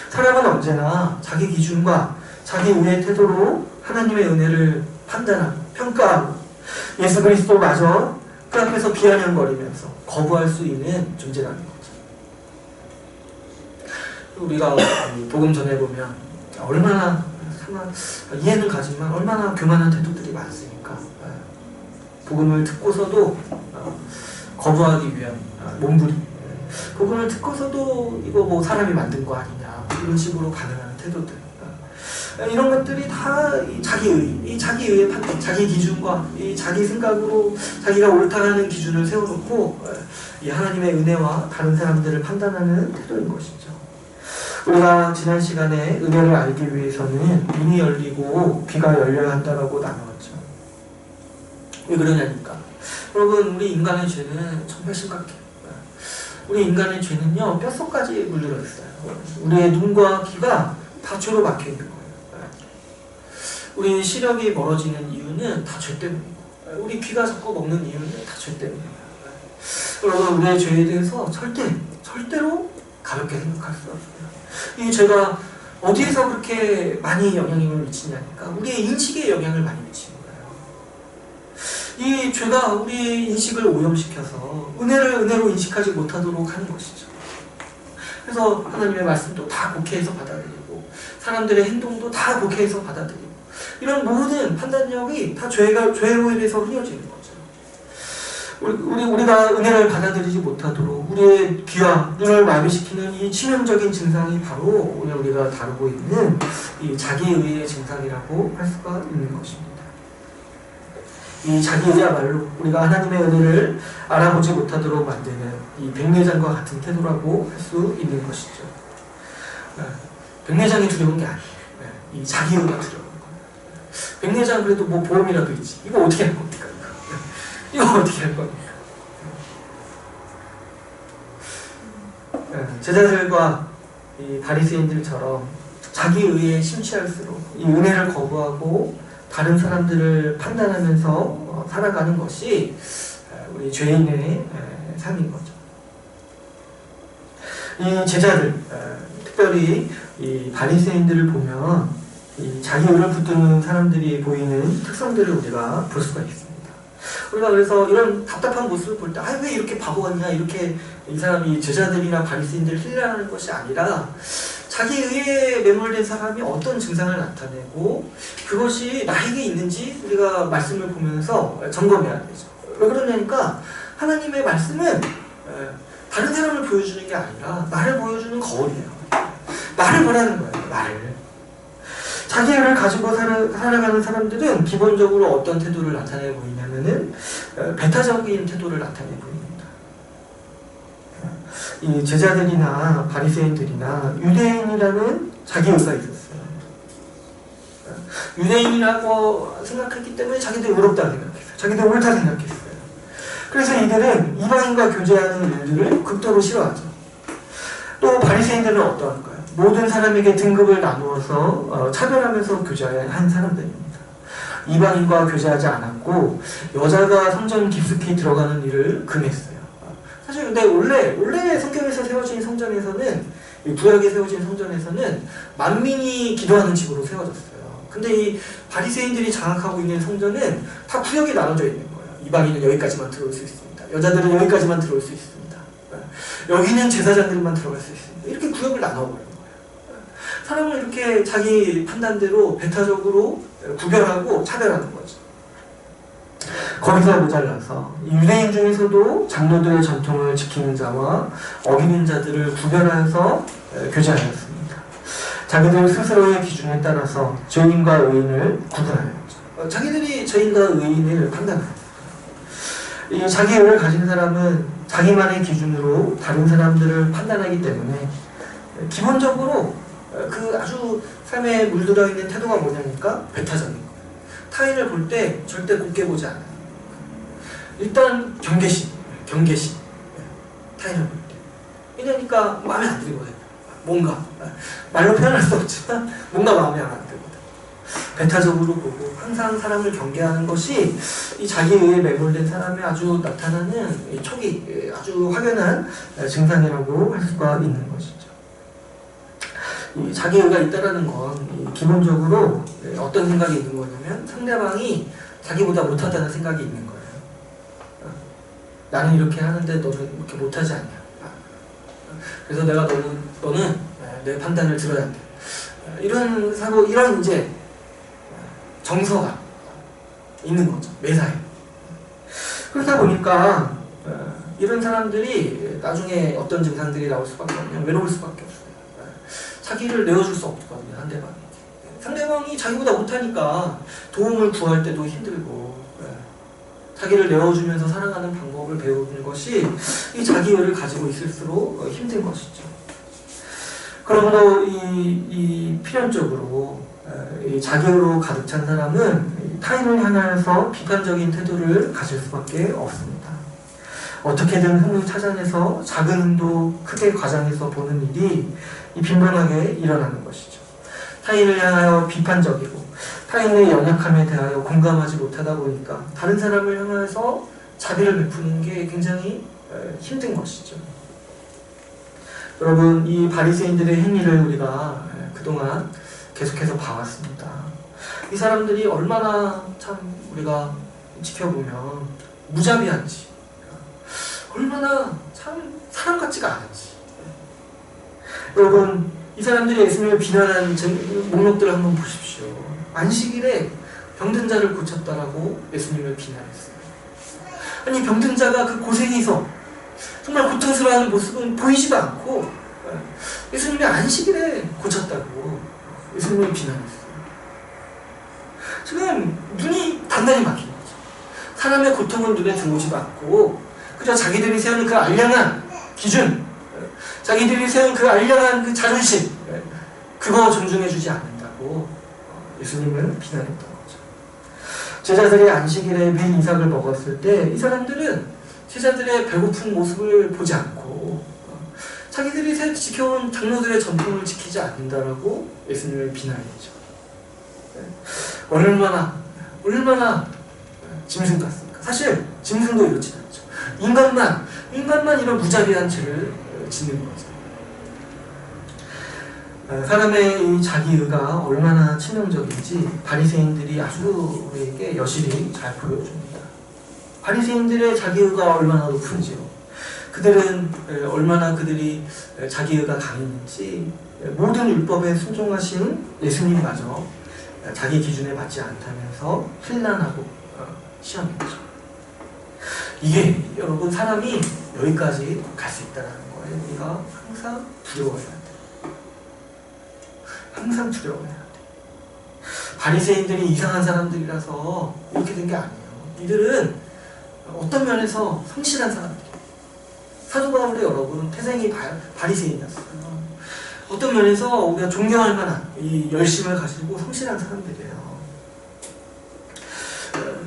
사람은 언제나 자기 기준과 자기 의의 태도로 하나님의 은혜를 판단하고 평가하고 예수 그리스도마저 그 앞에서 비아냥거리면서 거부할 수 있는 존재라는 거죠. 우리가 복음 전해보면 얼마나 이해는 가지만 얼마나 교만한 태도들이 많습니까? 복음을 듣고서도 거부하기 위한 몸부림, 복음을 듣고서도 이거 뭐 사람이 만든 거 아니냐 이런 식으로 반응하는 태도들, 이런 것들이 다 이 자기의 판단, 자기 기준과 이 자기 생각으로 자기가 옳다는 기준을 세워놓고 이 하나님의 은혜와 다른 사람들을 판단하는 태도인 것이죠. 우리가 지난 시간에 은혜를 알기 위해서는 눈이 열리고 귀가 열려야 한다라고 나누었죠. 왜 그러냐니까. 여러분, 우리 인간의 죄는 정말 심각해요. 우리 인간의 죄는요, 뼛속까지 물들어 있어요. 우리의 눈과 귀가 다 죄로 막혀 있는 거예요. 우리 시력이 멀어지는 이유는 다 죄 때문이고, 우리 귀가 자꾸 먹는 이유는 다 죄 때문이에요. 여러분, 우리의 죄에 대해서 절대로 가볍게 생각할 수 없어요. 이 죄가 어디에서 그렇게 많이 영향을 미치냐니까 우리의 인식에 영향을 많이 미치는 거예요. 이 죄가 우리의 인식을 오염시켜서 은혜를 은혜로 인식하지 못하도록 하는 것이죠. 그래서 하나님의 말씀도 다 곡해해서 받아들이고 사람들의 행동도 다 곡해해서 받아들이고 이런 모든 판단력이 다 죄로 인해서 흐려지는 거죠. 우리가 은혜를 받아들이지 못하도록 우리의 귀와 눈을 마비시키는 이 치명적인 증상이 바로 오늘 우리가 다루고 있는 이 자기의의 증상이라고 할 수가 있는 것입니다. 이 자기의야말로 우리가 하나님의 은혜를 알아보지 못하도록 만드는 이 백내장과 같은 태도라고 할 수 있는 것이죠. 백내장이 두려운 게 아니에요. 이 자기의가 두려운 거예요. 백내장 그래도 뭐 보험이라도 있지. 이거 어떻게 할 겁니까? 이거 어떻게 할 겁니까? 제자들과 이 바리새인들처럼 자기 의에 심취할수록 이 은혜를 거부하고 다른 사람들을 판단하면서 살아가는 것이 우리 죄인의 삶인 거죠. 이 제자들, 특별히 이 바리새인들을 보면 이 자기 의를 붙드는 사람들이 보이는 특성들을 우리가 볼 수가 있습니다. 우리가 그래서 이런 답답한 모습을 볼 때 왜 이렇게 바보 같냐 이렇게 이 사람이 제자들이나 바리새인들을 힐난하는 것이 아니라 자기 의에 매몰된 사람이 어떤 증상을 나타내고 그것이 나에게 있는지 우리가 말씀을 보면서 점검해야 되죠. 왜 그러냐니까 하나님의 말씀은 다른 사람을 보여주는 게 아니라 나를 보여주는 거울이에요. 나를 보라는 거예요. 나를. 자기 의를 가지고 살아가는 사람들은 기본적으로 어떤 태도를 나타내 보이냐면은 배타적인 태도를 나타내 보입니다. 이 제자들이나 바리새인들이나 유대인이라는 자기 의가 있었어요. 유대인이라고 생각했기 때문에 자기들 의롭다고 생각했어요. 자기들 옳다 생각했어요. 그래서 이들은 이방인과 교제하는 일들을 극도로 싫어하죠. 또 바리새인들은 어떠한가요? 모든 사람에게 등급을 나누어서 차별하면서 교제한 사람들입니다. 이방인과 교제하지 않았고 여자가 성전 깊숙이 들어가는 일을 금했어요. 사실 근데 원래 성경에서 세워진 성전에서는 구약에 세워진 성전에서는 만민이 기도하는 집으로 세워졌어요. 근데 이 바리새인들이 장악하고 있는 성전은 다 구역이 나눠져 있는 거예요. 이방인은 여기까지만 들어올 수 있습니다. 여자들은 여기까지만 들어올 수 있습니다. 여기는 제사장들만 들어갈 수 있습니다. 이렇게 구역을 나눠버린 거예요. 사람을 이렇게 자기 판단대로 배타적으로 구별하고 차별하는 거죠. 거기서 모자라서 유대인 중에서도 장로들의 전통을 지키는 자와 어기는 자들을 구별하여서 교제하였습니다. 자기들 스스로의 기준에 따라서 죄인과 의인을 구분하였죠. 자기들이 죄인과 의인을 판단합니다. 이 자기 의를 가진 사람은 자기만의 기준으로 다른 사람들을 판단하기 때문에 기본적으로 그 아주 삶에 물들어 있는 태도가 뭐냐니까 배타적인 거예요. 타인을 볼 때 절대 곱게 보지 않아요. 일단 경계심. 타인을 볼 때. 이러니까 마음에 안 들거든요. 뭔가 말로 표현할 수 없지만 뭔가 마음에 안 들거든요. 배타적으로 보고 항상 사람을 경계하는 것이 이 자기의에 매몰된 사람의 아주 나타나는 초기 아주 확연한 증상이라고 할 수가 있는 것이죠. 이 자기의가 있다라는 건 기본적으로 어떤 생각이 있는 거냐면 상대방이 자기보다 못하다는 생각이 있는 거예요. 나는 이렇게 하는데 너는 이렇게 못하지 않냐. 그래서 내가 너는 내 판단을 들어야 돼. 이런 사고, 이런 이제 정서가 있는 거죠. 매사에. 그러다 보니까 이런 사람들이 나중에 어떤 증상들이 나올 수밖에 없냐. 외로울 수밖에 없어요. 자기를 내어줄 수 없거든요. 상대방이. 상대방이 자기보다 못하니까 도움을 구할 때도 힘들고 자기를 내어주면서 살아가는 방법을 배우는 것이 이 자기의를 가지고 있을수록 힘든 것이죠. 그러므로 이 필연적으로 이 자기의로 가득 찬 사람은 타인을 향하여서 비판적인 태도를 가질 수밖에 없습니다. 어떻게든 흠을 찾아내서 작은 흠도 크게 과장해서 보는 일이 빈번하게 일어나는 것이죠. 타인을 향하여 비판적이고 타인의 연약함에 대하여 공감하지 못하다 보니까 다른 사람을 향해서 자비를 베푸는 게 굉장히 힘든 것이죠. 여러분, 이 바리새인들의 행위를 우리가 그동안 계속해서 봐왔습니다. 이 사람들이 얼마나 참 우리가 지켜보면 무자비한지, 얼마나 참 사람 같지가 않은지. 여러분, 이 사람들이 예수님을 비난한 목록들을 한번 보십시오. 안식일에 병든 자를 고쳤다라고 예수님을 비난했어요. 아니, 병든 자가 그 고생에서 정말 고통스러워하는 모습은 보이지도 않고 예수님이 안식일에 고쳤다고 예수님을 비난했어요. 지금 눈이 단단히 막힌 거죠. 사람의 고통은 눈에 들어오지도 않고 그저 자기들이 세우는 그 알량한 기준, 자기들이 세운 그 알량한 그 자존심, 그거 존중해주지 않는다고 예수님을 비난했던 거죠. 제자들이 안식일에 빈 이삭을 먹었을 때 이 사람들은 제자들의 배고픈 모습을 보지 않고 자기들이 지켜온 장로들의 전통을 지키지 않는다라고 예수님을 비난했죠. 얼마나 짐승 같습니까? 사실 짐승도 이렇지 않죠. 인간만 이런 무자비한 죄를 짓는 거죠. 사람의 이 자기의가 얼마나 치명적인지 바리새인들이 아주 우리에게 여실히 잘 보여줍니다. 바리새인들의 자기의가 얼마나 높은지요. 그들은 얼마나 그들이 자기의가 강했는지 모든 율법에 순종하신 예수님마저 자기 기준에 맞지 않다면서 힐난하고 시험했죠. 이게 여러분 사람이 여기까지 갈 수 있다는 거예요. 우리가 항상 두려워해야 돼요. 항상 두려워해야 돼요. 바리새인들이 이상한 사람들이라서 이렇게 된 게 아니에요. 이들은 어떤 면에서 성실한 사람들이에요. 사도 바울의 여러분 태생이 바리새인이었어요. 어떤 면에서 우리가 존경할 만한 이 열심을 가지고 성실한 사람들이에요.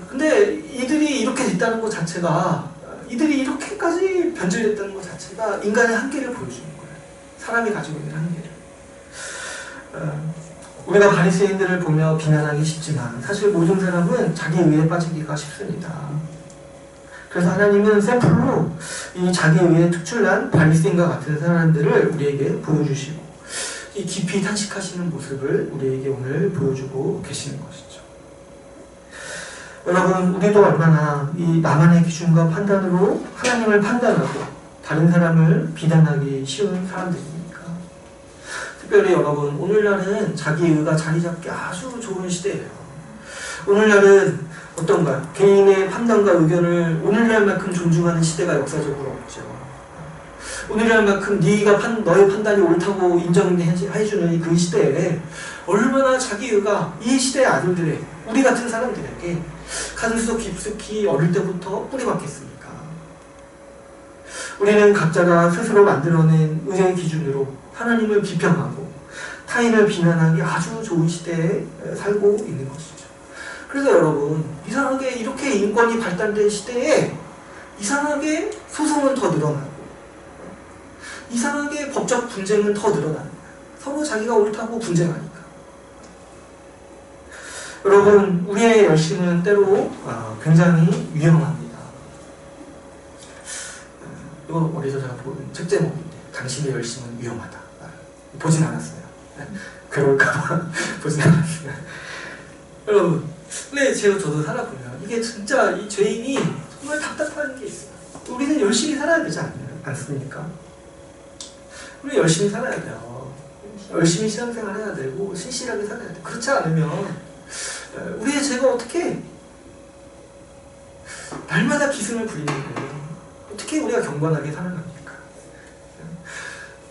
근데 이들이 이렇게 됐다는 것 자체가, 이들이 이렇게까지 변질됐다는 것 자체가 인간의 한계를 보여주는 거예요. 사람이 가지고 있는 한계를. 우리가 바리새인들을 보며 비난하기 쉽지만 사실 모든 사람은 자기 의에 빠지기가 쉽습니다. 그래서 하나님은 샘플로 이 자기 의에 특출난 바리새인과 같은 사람들을 우리에게 보여주시고 이 깊이 탄식하시는 모습을 우리에게 오늘 보여주고 계시는 것이죠. 여러분, 우리도 얼마나 이 나만의 기준과 판단으로 하나님을 판단하고 다른 사람을 비난하기 쉬운 사람들입니까? 특별히 여러분, 오늘날은 자기 의가 자리 잡기 아주 좋은 시대예요. 오늘날은 어떤가요? 개인의 판단과 의견을 오늘날만큼 존중하는 시대가 역사적으로 없죠. 오늘날만큼 너의 판단이 옳다고 인정해주는 그 시대에 얼마나 자기 의가 이 시대의 아들들의, 우리 같은 사람들에게 가슴속 깊숙이 어릴 때부터 뿌리박혔습니까? 우리는 각자가 스스로 만들어낸 의의 기준으로 하나님을 비평하고 타인을 비난하기 아주 좋은 시대에 살고 있는 것이죠. 그래서 여러분, 이상하게 이렇게 인권이 발달된 시대에 이상하게 소송은 더 늘어나고 이상하게 법적 분쟁은 더 늘어나는 거예요. 서로 자기가 옳다고 분쟁하니까. 여러분, 우리의 열심은 때로 굉장히 위험합니다. 이거 어디서 제가 본 책 제목인데, 당신의 열심은 위험하다. 보진 않았어요. 그럴까봐 보진 않았어요. 여러분, 근데 저도 살아보면 이게 진짜 이 죄인이 정말 답답한 게 있어요. 우리는 열심히 살아야 되지 않습니까? 우리 열심히 살아야 돼요. 열심히 신앙생활 해야 되고 신실하게 살아야 돼요. 그렇지 않으면 우리의 죄가 어떻게 날마다 기승을 부리는데 어떻게 우리가 경건하게 살아갑니까?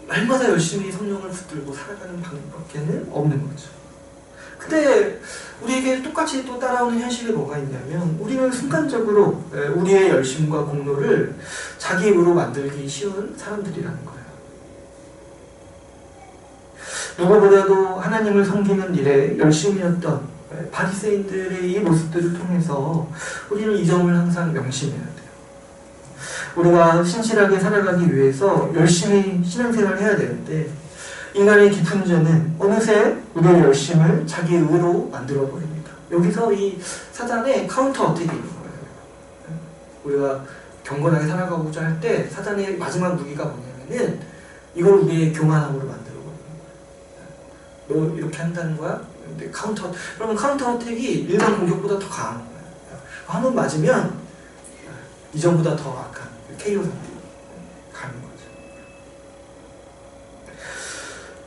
날마다 열심히 성령을 붙들고 살아가는 방법밖에는 없는 거죠. 근데 우리에게 똑같이 또 따라오는 현실이 뭐가 있냐면 우리는 순간적으로 우리의 열심과 공로를 자기 의로 만들기 쉬운 사람들이라는 거예요. 누구보다도 하나님을 섬기는 일에 열심이었던 바리새인들의 이 모습들을 통해서 우리는 이 점을 항상 명심해야 돼요. 우리가 신실하게 살아가기 위해서 열심히 신앙생활을 해야 되는데 인간의 깊은 죄는 어느새 우리의 열심을 자기 의로 만들어버립니다. 여기서 이 사단의 카운터 어택이 있는 거예요. 우리가 경건하게 살아가고자 할 때 사단의 마지막 무기가 뭐냐면은 이걸 우리의 교만함으로 만들어버립니다. 너 이렇게 한다는 거야? 근데 그러면 카운터 어택이 일반 공격보다 더 강한 거예요. 한번 맞으면 이전보다 더 악한 KO 상태 가는 거죠.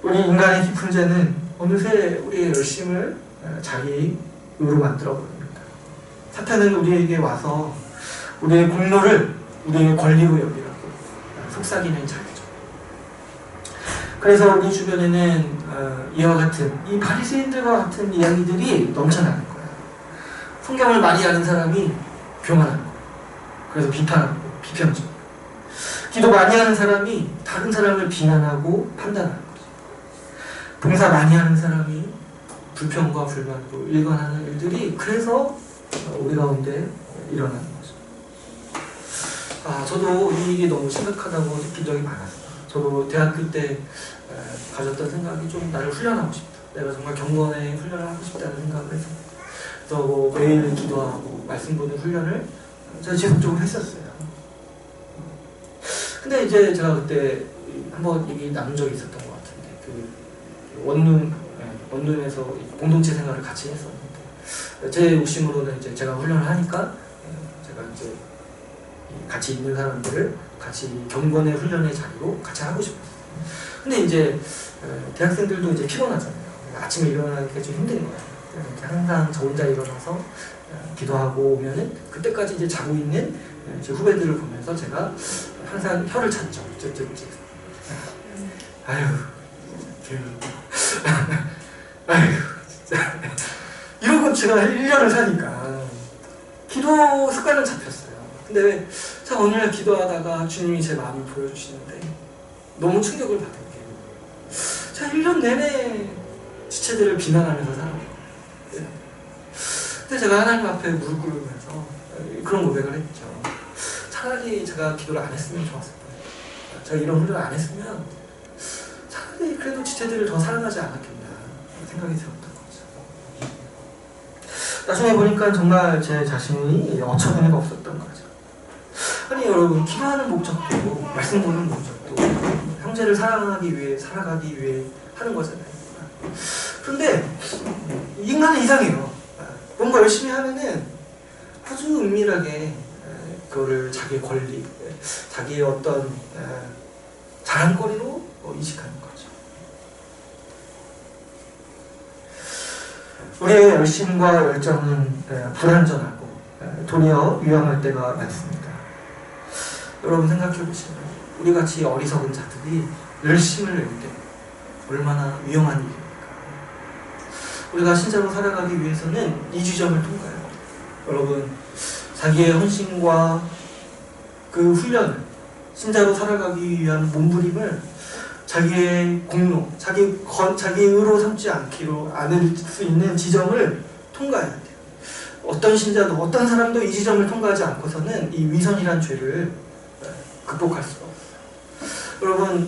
우리 인간의 깊은 죄는 어느새 우리의 열심을 자기 의로 만들어버립니다. 사탄은 우리에게 와서 우리의 공로를 우리의 권리로 여기라고 속삭이는 자리죠. 그래서 우리 주변에는 이와 같은 이 바리새인들과 같은 이야기들이 넘쳐나는 거예요. 성경을 많이 아는 사람이 교만한 거예요. 그래서 비판하고 비평적. 기도 많이 하는 사람이 다른 사람을 비난하고 판단하는 거죠. 봉사 많이 하는 사람이 불평과 불만으로 일관하는 일들이 그래서 우리 가운데 일어나는 거죠. 저도 이 일이 너무 심각하다고 느낀 적이 많았어요. 저도 대학교 때 가졌던 생각이 좀 나를 훈련하고 싶다. 내가 정말 경건의 훈련을 하고 싶다는 생각을 해서 그래서 매일 기도하고 말씀 보는 훈련을 제가 지속적으로 했었어요. 근데 이제 제가 그때 한번 얘기 나눈 적이 있었던 것 같은데 원룸에서 공동체 생활을 같이 했었는데 제 욕심으로는 이제 제가 훈련을 하니까 제가 이제 같이 있는 사람들을 같이 경건의 훈련의 자리로 같이 하고 싶었어요. 근데 이제 대학생들도 이제 피곤하잖아요. 아침에 일어나기가 좀 힘든 거예요. 항상 저 혼자 일어나서 기도하고 오면은 그때까지 이제 자고 있는 제 후배들을 보면서 제가 항상 혀를 찾죠. 아유, 진짜 이러고 제가 1년을 사니까 기도 습관은 잡혔어요. 근데 왜 참 어느 날 기도하다가 주님이 제 마음을 보여주시는데 너무 충격을 받은 게 제가 1년 내내 지체들을 비난하면서 살아요. 근데 제가 하나님 앞에 무릎 꿇으면서 그런 고백을 했죠. 차라리 제가 기도를 안 했으면 좋았을 거예요. 제가 이런 훈련을 안 했으면 차라리 그래도 지체들을 더 사랑하지 않았겠나 생각이 들었던 거죠. 나중에 보니까 정말 제 자신이 어처구니가 없었던 거죠. 아니 여러분, 기도하는 목적도 말씀 보는 목적도 형제를 사랑하기 위해 살아가기 위해 하는 거잖아요. 그런데 인간은 이상해요. 뭔가 열심히 하면은 아주 은밀하게 그거를 자기의 권리, 자기의 어떤 자랑거리로 인식하는 거죠. 우리의 열심과 열정은 불완전하고 도리어 위험할 때가 많습니다. 여러분 생각해 보시면 우리 같이 어리석은 자들이 열심을 낼 때 얼마나 위험한 일입니까? 우리가 신자로 살아가기 위해서는 이 지점을 통과해요. 여러분, 자기의 헌신과 그 훈련을, 신자로 살아가기 위한 몸부림을 자기의 공로, 자기 의로 삼지 않을 수 있는 지점을 통과해야 돼요. 어떤 신자도, 어떤 사람도 이 지점을 통과하지 않고서는 이 위선이란 죄를 극복할 수가 없어요.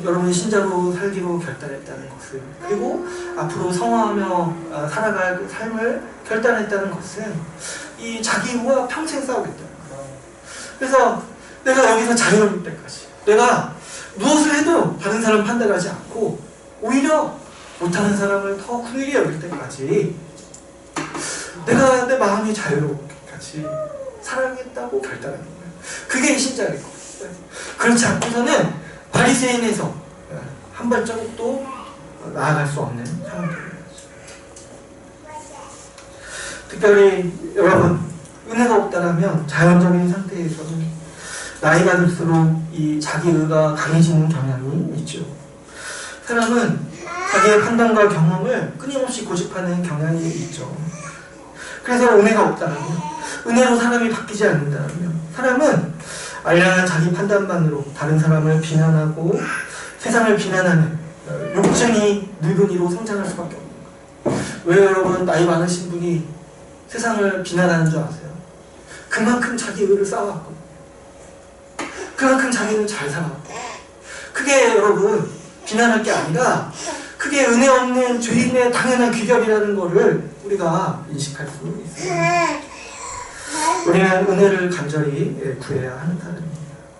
여러분이 신자로 살기로 결단했다는 것은, 그리고 앞으로 성화하며 살아갈 삶을 결단했다는 것은 이 자기와 평생 싸우겠다는 거예요. 그래서 내가 여기서 자유로울 때까지, 내가 무엇을 해도 다른 사람 판단하지 않고 오히려 못하는 사람을 더 긍휼히 여길 때까지 내가 내 마음이 자유롭게까지 살아가겠다고 결단하는 거예요. 그게 신자일 거예요. 그렇지 않고서는 바리새인에서 한 발자국도 나아갈 수 없는 상황입니다. 특별히 여러분, 은혜가 없다라면 자연적인 상태에서는 나이가 들수록 이 자기의가 강해지는 경향이 있죠. 사람은 자기의 판단과 경험을 끊임없이 고집하는 경향이 있죠. 그래서 은혜가 없다라면, 은혜로 사람이 바뀌지 않는다면 사람은 알량한 자기 판단만으로 다른 사람을 비난하고 세상을 비난하는 욕쟁이 늙은이로 성장할 수밖에 없는 거예요. 왜 여러분 나이 많으신 분이 세상을 비난하는 줄 아세요? 그만큼 자기 의를 쌓아왔고, 그만큼 자기는 잘 살아왔고, 그게 여러분 비난할 게 아니라 그게 은혜 없는 죄인의 당연한 귀결이라는 것을 우리가 인식할 수 있습니다. 우리는 은혜를 간절히 구해야 하는 사람입니다.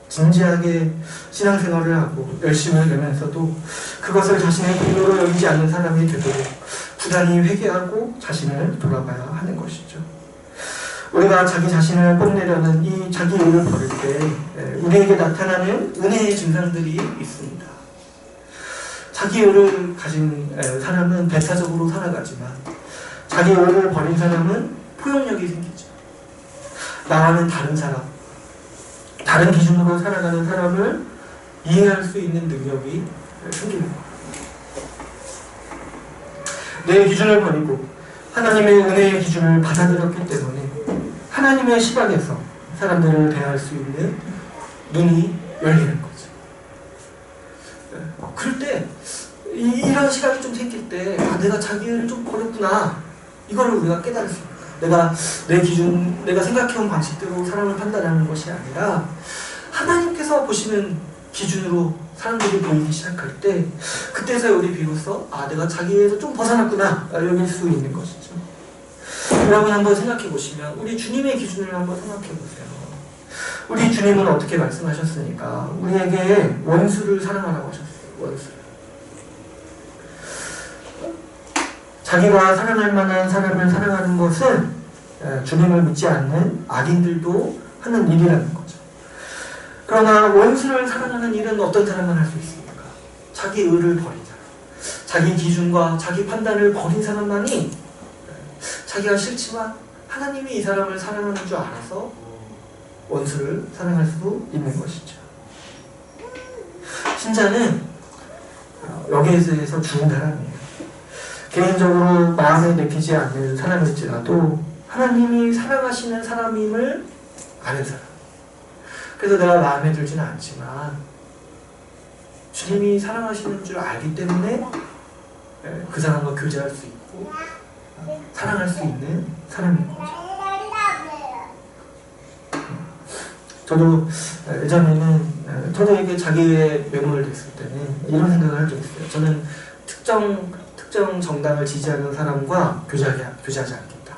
진지하게 신앙생활을 하고 열심을 내면서도 그것을 자신의 공로로 여기지 않는 사람이 되도록 부단히 회개하고 자신을 돌아봐야 하는 것이죠. 우리가 자기 자신을 뽐내려는 이 자기 의를 버릴 때 우리에게 나타나는 은혜의 증상들이 있습니다. 자기 의를 가진 사람은 배타적으로 살아가지만 자기 의를 버린 사람은 포용력이 생기죠. 나와는 다른 사람, 다른 기준으로 살아가는 사람을 이해할 수 있는 능력이 생깁니다. 내 기준을 버리고 하나님의 은혜의 기준을 받아들였기 때문에 하나님의 시각에서 사람들을 대할 수 있는 눈이 열리는 거죠. 그럴 때 이런 시각이 좀 생길 때 내가 자기를 좀 버렸구나, 이거를 우리가 깨달을 수 있어요. 내가 내 기준, 내가 생각해온 방식대로 사람을 판단하는 것이 아니라 하나님께서 보시는 기준으로 사람들이 보이기 시작할 때 그때서 우리 비로소 내가 자기에서 좀 벗어났구나 여길 수 있는 것이죠. 여러분 한번 생각해 보시면 우리 주님의 기준을 한번 생각해 보세요. 우리 주님은 어떻게 말씀하셨습니까? 우리에게 원수를 사랑하라고 하셨어요. 원수를. 자기가 사랑할 만한 사람을 사랑하는 것은 주님을 믿지 않는 악인들도 하는 일이라는 거죠. 그러나 원수를 사랑하는 일은 어떤 사람만 할 수 있습니까? 자기 의를 버린 사람, 자기 기준과 자기 판단을 버린 사람만이 자기가 싫지만 하나님이 이 사람을 사랑하는 줄 알아서 원수를 사랑할 수 있는 것이죠. 신자는 여기에 대해서 죽은 사람이에요. 개인적으로 마음에 내키지 않는 사람일지라도 하나님이 사랑하시는 사람임을 아는 사람. 그래서 내가 마음에 들지는 않지만 주님이 사랑하시는 줄 알기 때문에 그 사람과 교제할 수 있고 사랑할 수 있는 사람인 거죠. 저도 예전에는 저에게 자기의 메모를 냈을 때는 이런 생각을 할 적 있어요. 저는 특정 정당을 지지하는 사람과 교제하지 않겠다.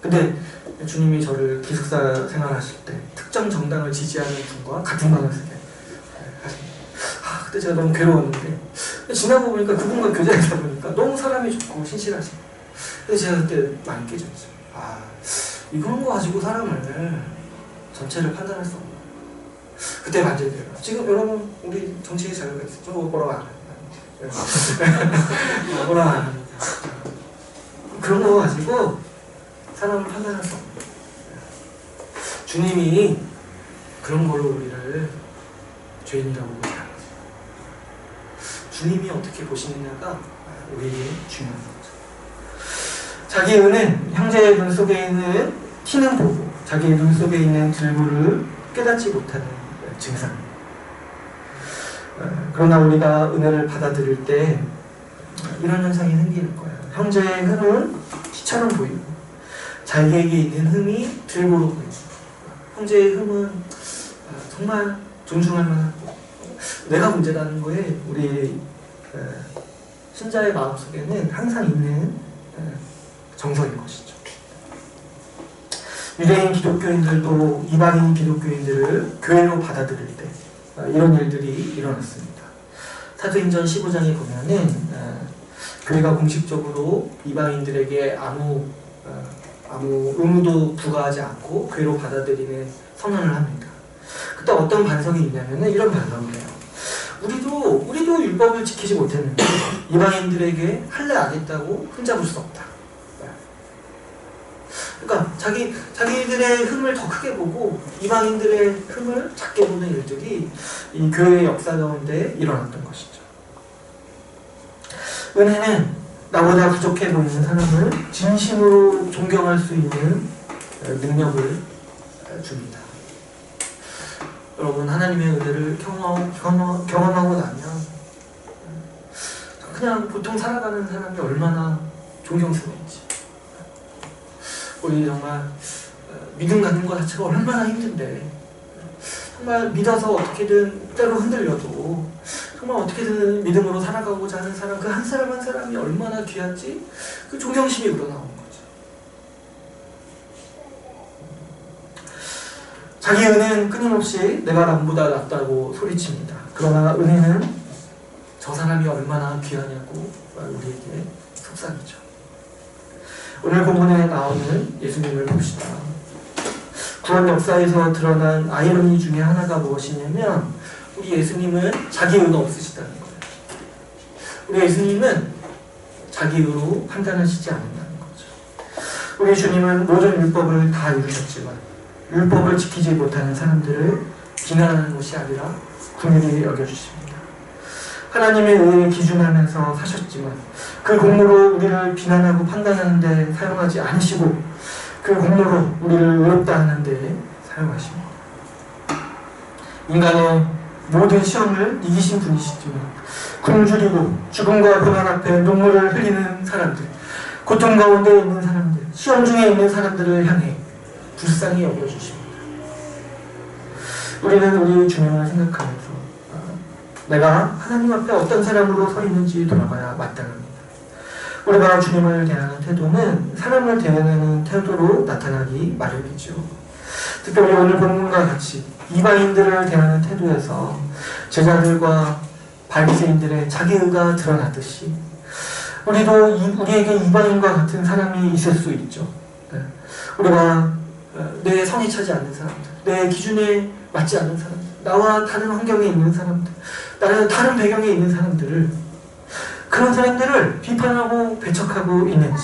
근데 주님이 저를 기숙사 생활하실 때 특정 정당을 지지하는 분과 같은 방을 쓰게 하십니다. 그때 제가 너무 괴로웠는데 지나고 보니까 그분과 교제하다 보니까 너무 사람이 좋고 신실하시고 그래서 제가 그때 많이 깨졌어요. 아, 이런 거 가지고 사람을 전체를 판단할 수 없나. 그때 반전이 돼요. 지금 여러분 우리 정치의 자유가 있어요. 저 뭐라고 안 합니다. 뭐라고 안 합니다. 그런 거 가지고 사람을 판단할 수 없는. 주님이 그런 걸로 우리를 죄인이라고 보지 않아요. 주님이 어떻게 보시느냐가 우리에게 중요한 거죠. 자기의 은은 형제의 눈 속에 있는 티는 보고 자기의 눈 속에 있는 들보를 깨닫지 못하는 증상입니다. 그러나 우리가 은혜를 받아들일 때 이런 현상이 생기는 거예요. 형제의 흠은 티처럼 보이고 자기에게 있는 흠이 들보로 보입니다. 형제의 흠은 정말 존중할 만하고 내가 문제라는 거에 우리 신자의 마음속에는 항상 있는 정서인 것이죠. 유대인 기독교인들도 이방인 기독교인들을 교회로 받아들일 때 이런 일들이 일어났습니다. 사도행전 15장에 보면은 교회가 공식적으로 이방인들에게 아무 의무도 부과하지 않고 교회로 받아들이는 선언을 합니다. 그때 어떤 반성이 있냐면은 이런 반성을 해요. 우리도 율법을 지키지 못했는데 이방인들에게 할례 안 했다고 흠잡을 수 없다. 그러니까 자기들의 흠을 더 크게 보고 이방인들의 흠을 작게 보는 일들이 이 교회의 역사 가운데 일어났던 것이죠. 은혜는 나보다 부족해 보이는 사람을 진심으로 존경할 수 있는 능력을 줍니다. 여러분, 하나님의 은혜를 경험하고 나면 그냥 보통 살아가는 사람이 얼마나 존경스러운지, 우리 정말 믿음 갖는 것 자체가 얼마나 힘든데, 정말 믿어서 어떻게든 때로 흔들려도 정말 어떻게든 믿음으로 살아가고자 하는 사람, 그 한 사람 한 사람이 얼마나 귀한지 그 존경심이 우러나오는 거죠. 자기 은혜는 끊임없이 내가 남보다 낫다고 소리칩니다. 그러나 은혜는 저 사람이 얼마나 귀하냐고 우리에게 속삭이죠. 오늘 본문에 나오는 예수님을 봅시다. 구원 역사에서 드러난 아이러니 중에 하나가 무엇이냐면 우리 예수님은 자기 의는 없으시다는 거예요. 우리 예수님은 자기 의로 판단하시지 않는다는 거죠. 우리 주님은 모든 율법을 다 이루셨지만 율법을 지키지 못하는 사람들을 비난하는 것이 아니라 긍휼히 여겨주십니다. 하나님의 의에 기준하면서 사셨지만 그 공로로 우리를 비난하고 판단하는 데 사용하지 않으시고 그 공로로 우리를 의롭다 하는 데 사용하십니다. 인간의 모든 시험을 이기신 분이시지만 굶주리고 죽음과 고난 앞에 눈물을 흘리는 사람들, 고통 가운데 있는 사람들, 시험 중에 있는 사람들을 향해 불쌍히 여겨주십니다. 우리는 우리 주님을 생각하면서 내가 하나님 앞에 어떤 사람으로 서 있는지 돌아봐야 마땅합니다. 우리가 주님을 대하는 태도는 사람을 대하는 태도로 나타나기 마련이죠. 특별히 오늘 본문과 같이 이방인들을 대하는 태도에서 제자들과 바리새인들의 자기의가 드러나듯이 우리에게 이방인과 같은 사람이 있을 수 있죠. 우리가 내 성에 차지 않는 사람들, 내 기준에 맞지 않는 사람들, 나와 다른 환경에 있는 사람들, 나는 다른 배경에 있는 사람들을, 그런 사람들을 비판하고 배척하고 있는지,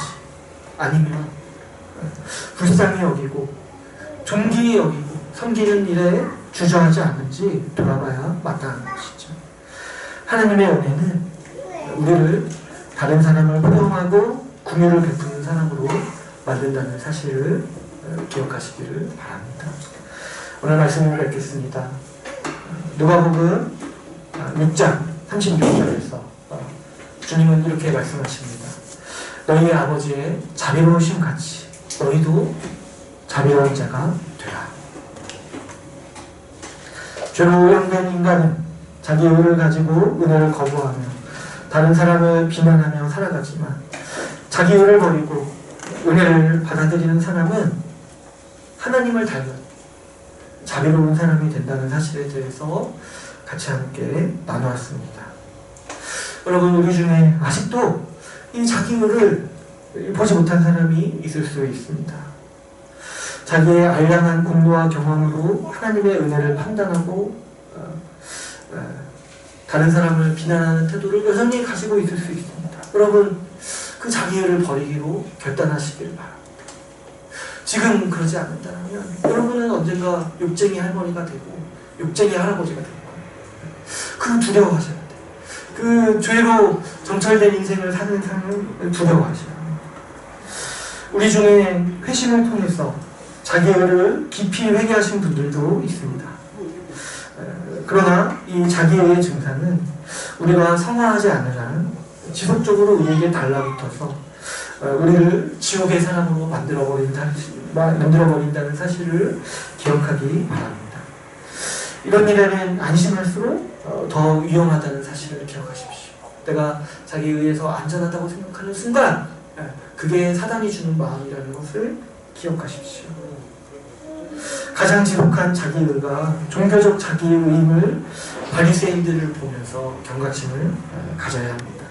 아니면 불쌍히 여기고 존귀히 여기고 섬기는 일에 주저하지 않는지 돌아봐야 마땅한 것이죠. 하나님의 은혜는 우리를 다른 사람을 포용하고 긍휼을 베푸는 사람으로 만든다는 사실을 기억하시기를 바랍니다. 오늘 말씀을 뵙겠습니다. 누가복음 6장 36절에서 주님은 이렇게 말씀하십니다. 너희의 아버지의 자비로우심 같이 너희도 자비로운 자가 되라. 죄로 오염된 인간은 자기 의를 가지고 은혜를 거부하며 다른 사람을 비난하며 살아가지만 자기 의를 버리고 은혜를 받아들이는 사람은 하나님을 닮은 자비로운 사람이 된다는 사실에 대해서 같이 함께 나누었습니다. 여러분, 우리 중에 아직도 이 자기를 보지 못한 사람이 있을 수 있습니다. 자기의 알량한 공로와 경험으로 하나님의 은혜를 판단하고 다른 사람을 비난하는 태도를 여전히 가지고 있을 수 있습니다. 여러분, 그 자기를 버리기로 결단하시길 바랍니다. 지금 그러지 않는다면 여러분은 언젠가 욕쟁이 할머니가 되고 욕쟁이 할아버지가 되고 그 두려워하셔야 돼요. 그 죄로 정철된 인생을 사는 삶을 두려워하셔야 합니다. 우리 중에 회심을 통해서 자기를 깊이 회개하신 분들도 있습니다. 그러나 이 자기의 증사는 우리가 성화하지 않는 한 지속적으로 우리에게 달라붙어서 우리를 지옥의 사람으로 만들어버린다는 사실을 기억하기 바랍니다. 이런 일에는 안심할수록 더 위험하다는 사실을 기억하십시오. 내가 자기에 의해서 안전하다고 생각하는 순간 그게 사단이 주는 마음이라는 것을 기억하십시오. 가장 지독한 자기의가 종교적 자기의임을 바리새인들을 보면서 경각심을 가져야 합니다.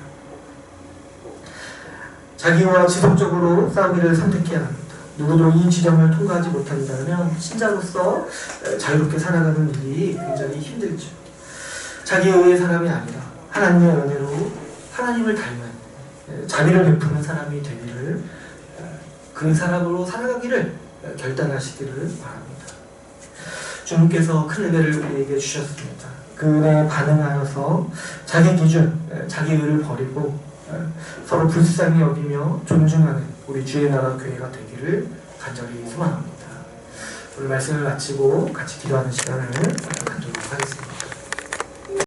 자기와 지속적으로 싸우기를 선택해야 합니다. 누구도 이 지점을 통과하지 못한다면 신자로서 자유롭게 살아가는 일이 굉장히 힘들죠. 자기에 의해 사람이 아니라 하나님의 은혜로 하나님을 닮은 자비를 베푸는 사람이 되기를, 그 사람으로 살아가기를 결단하시기를 바랍니다. 주님께서 큰 은혜를 우리에게 주셨습니다. 그 은혜에 반응하여서 자기 기준, 자기 의를 버리고 서로 불쌍히 여기며 존중하는 우리 주의 나라 교회가 되기를 간절히 소망합니다. 오늘 말씀을 마치고 같이 기도하는 시간을 갖도록 하겠습니다.